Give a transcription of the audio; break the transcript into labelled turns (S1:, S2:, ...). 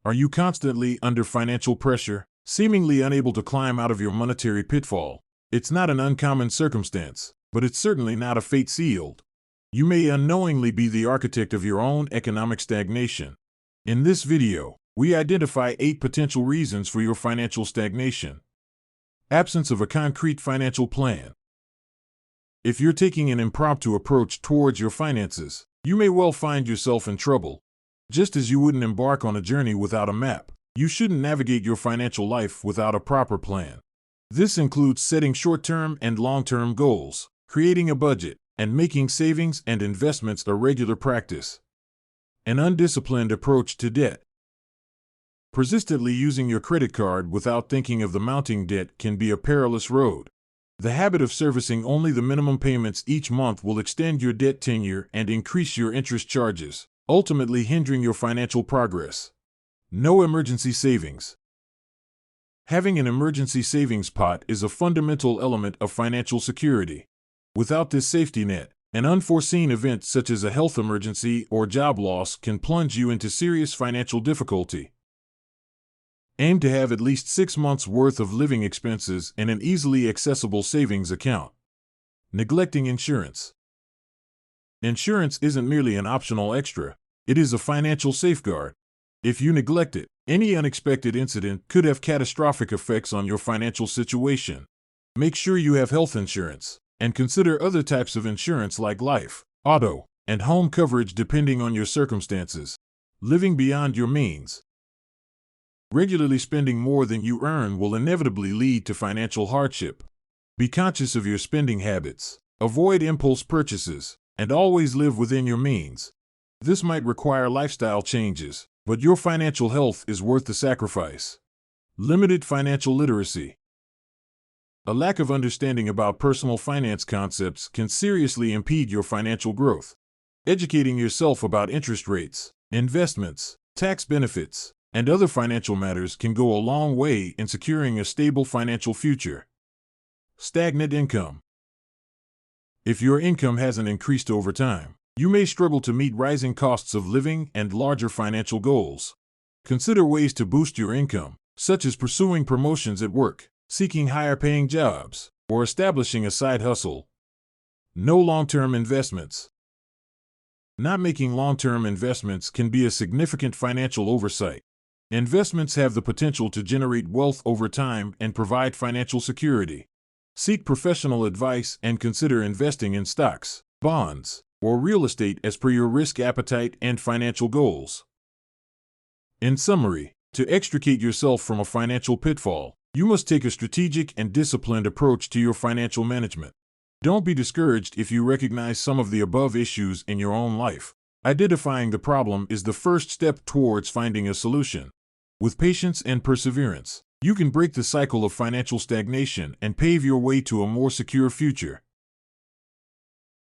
S1: Are you constantly under financial pressure, seemingly unable to climb out of your monetary pitfall? It's not an uncommon circumstance, but it's certainly not a fate sealed. You may unknowingly be the architect of your own economic stagnation. In this video, we identify 8 potential reasons for your financial stagnation. Absence of a concrete financial plan. If you're taking an impromptu approach towards your finances, you may well find yourself in trouble. Just as you wouldn't embark on a journey without a map, you shouldn't navigate your financial life without a proper plan. This includes setting short-term and long-term goals, creating a budget, and making savings and investments a regular practice. An undisciplined approach to debt. Persistently using your credit card without thinking of the mounting debt can be a perilous road. The habit of servicing only the minimum payments each month will extend your debt tenure and increase your interest charges, ultimately hindering your financial progress. No emergency savings. Having an emergency savings pot is a fundamental element of financial security. Without this safety net, an unforeseen event such as a health emergency or job loss can plunge you into serious financial difficulty. Aim to have at least 6 months' worth of living expenses in an easily accessible savings account. Neglecting insurance. Insurance isn't merely an optional extra, it is a financial safeguard. If you neglect it, any unexpected incident could have catastrophic effects on your financial situation. Make sure you have health insurance, and consider other types of insurance like life, auto, and home coverage depending on your circumstances. Living beyond your means. Regularly spending more than you earn will inevitably lead to financial hardship. Be conscious of your spending habits, avoid impulse purchases, and always live within your means. This might require lifestyle changes, but your financial health is worth the sacrifice. Limited financial literacy. A lack of understanding about personal finance concepts can seriously impede your financial growth. Educating yourself about interest rates, investments, tax benefits, and other financial matters can go a long way in securing a stable financial future. Stagnant income. If your income hasn't increased over time, you may struggle to meet rising costs of living and larger financial goals. Consider ways to boost your income, such as pursuing promotions at work, seeking higher-paying jobs, or establishing a side hustle. No long-term investments. Not making long-term investments can be a significant financial oversight. Investments have the potential to generate wealth over time and provide financial security. Seek professional advice and consider investing in stocks, bonds, or real estate as per your risk appetite and financial goals. In summary, to extricate yourself from a financial pitfall, you must take a strategic and disciplined approach to your financial management. Don't be discouraged if you recognize some of the above issues in your own life. Identifying the problem is the first step towards finding a solution. With patience and perseverance, you can break the cycle of financial stagnation and pave your way to a more secure future.